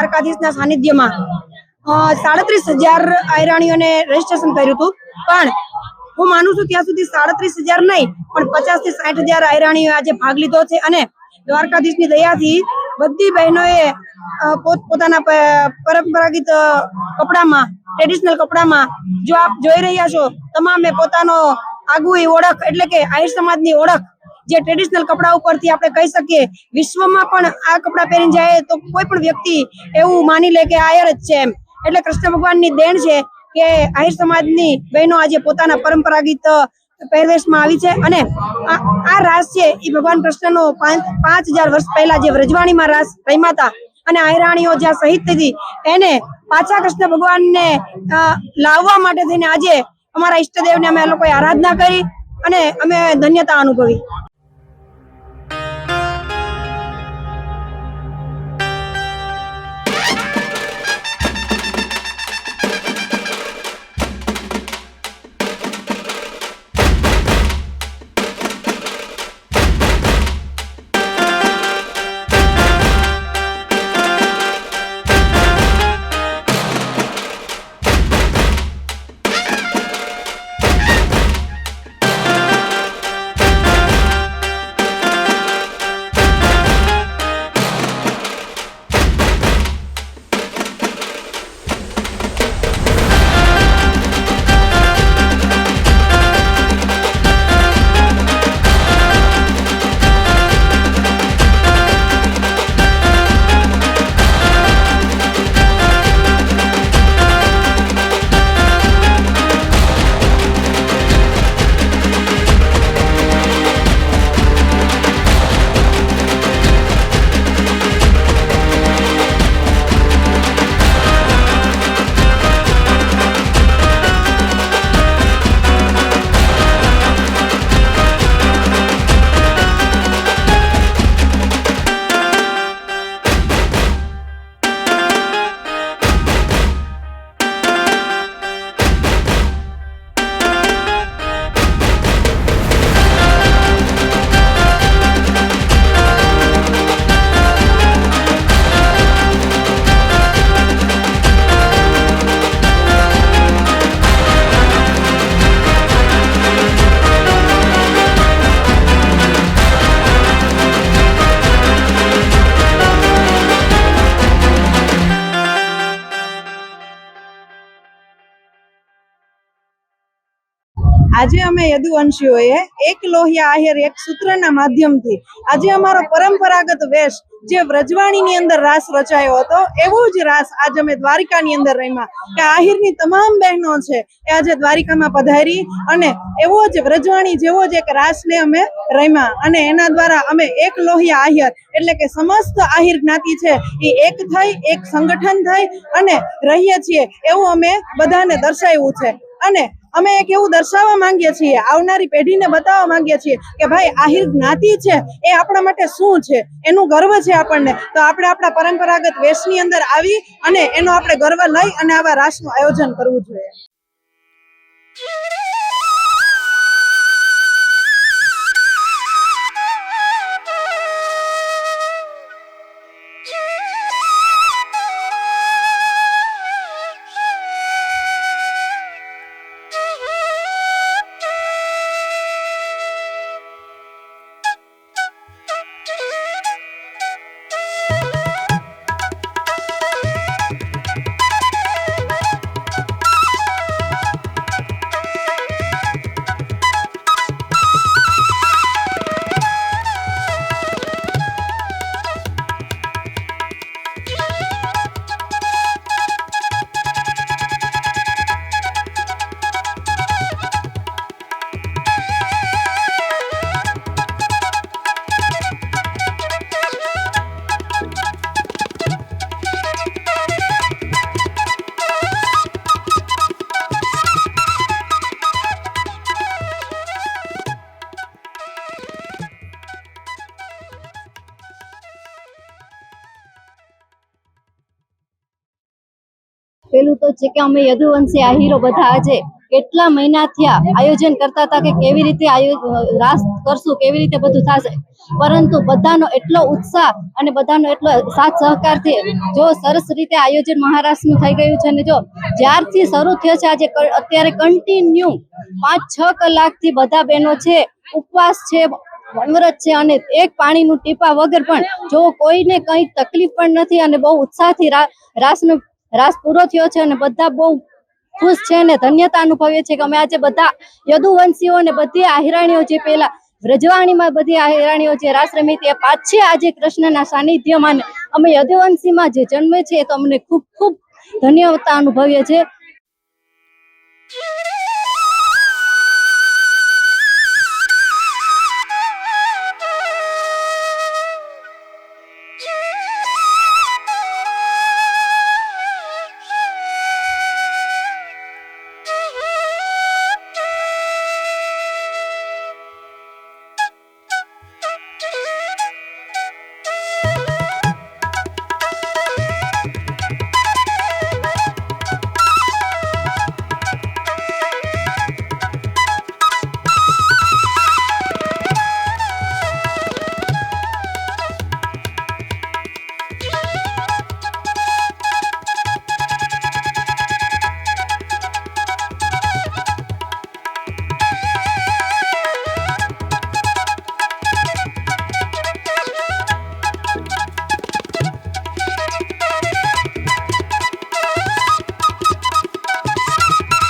દ્વારકાધીશના સાનિધ્યમાં 37,000 આયરાણીઓને રજીસ્ટ્રેશન કર્યું હતું, પણ હું માનું છું ત્યાં સુધી 37,000 નહીં પણ 50,000 થી 60,000 આયરાણીઓ આજે ભાગ લીધો છે અને દ્વારકાધીશની દયાથી બધી બહેનોએ પોતાના પરંપરાગત કપડામાં, ટ્રેડિશનલ કપડામાં, જો આપ જોઈ રહ્યા છો, તમામે પોતાનો આગવી ઓળખ એટલે કે આહિર સમાજની ઓળખ જે ટ્રેડિશનલ કપડા ઉપરથી આપણે કહી શકીએ, વિશ્વમાં પણ આ કપડા પહેરીને જાય તો કોઈ પણ વ્યક્તિ એવું માની લે કે આયર જ છે એમ. એટલે કૃષ્ણ ભગવાનની દેણ છે કે આહિર સમાજની બહેનો આજે પોતાના પરંપરાગત પહેરવેશમાં આવી છે અને આ રાસ છે એ ભગવાન કૃષ્ણનો 5,000 વર્ષ પહેલા જે વ્રજવાણીમાં રાસ રમ્યા હતા અને આયરાણીઓ જ્યાં શહીદ થઈ એને પાછા કૃષ્ણ ભગવાનને લાવવા માટે થઈને આજે અમારા ઈષ્ટદેવને અમે લોકોએ આરાધના કરી અને અમે ધન્યતા અનુભવી. આજે અમે યદુવંશીઓએ એક લોહિયા આહિર એક સૂત્રના માધ્યમથી આજે અમારો પરંપરાગત વેશ જે વ્રજવાણીની અંદર રાસ રચાયો હતો એવો જ રાસ આજે અમે દ્વારિકાની અંદર રમ્યા કે આહિરની તમામ બહેનો છે એ આજે દ્વારિકામાં પધારી અને એવો જ વ્રજવાણી જેવો જ એક રાસને અમે રમ્યા અને એના દ્વારા અમે એક લોહિયા આહિર એટલે કે સમસ્ત આહિર જ્ઞાતિ છે એ એક થઈ, એક સંગઠન થઈ અને રહીએ છીએ એવું અમે બધાને દર્શાવ્યું છે. અને અમે એક એવું દર્શાવવા માંગીએ છીએ, આવનારી પેઢીને બતાવવા માંગીએ છીએ કે ભાઈ આહિર જ્ઞાતિ છે એ આપણા માટે શું છે, એનું ગર્વ છે આપણને, તો આપણે આપણા પરંપરાગત વેશની અંદર આવી અને એનો આપણે ગર્વ લઈ અને આવા રાસનું આયોજન કરવું જોઈએ. પેલું તો છે કે અમે યદુવંશી આહીરો બધા આજે કેટલા મહિના થયા આયોજન કરતા હતા કે કેવી રીતે રાસ કરશું, કેવી રીતે બધું થશે, પરંતુ બધાનો એટલો ઉત્સાહ અને બધાનો એટલો સાથ સહકારથી જો સરસ રીતે આયોજન મહારાષ્ટ્રનું થઈ ગયું છે. અને જો જ્યારથી શરૂ થયો છે આજે અત્યારે કન્ટિન્યુ 5-6 કલાકથી બધા બહેનો છે ઉપવાસ છે, વ્રત છે, અને એક પાણીનું ટીપા વગર પણ જો કોઈને કઈ તકલીફ પણ નથી અને બહુ ઉત્સાહથી રાસ પૂરો થયો છે અને બધા બહુ ખુશ છે અને ધન્યતા અનુભવીએ છે કે અમે આજે બધા યદુવંશીઓ અને બધી આહિરાણીઓ જે પેલા વ્રજવાણીમાં બધી આહિરાણીઓ જે રાસ રમી હતી એ પાછી આજે કૃષ્ણના સાનિધ્યમાં અમે યદુવંશીમાં જે જન્મે છે તો અમને ખૂબ ખૂબ ધન્યતા અનુભવીએ છીએ.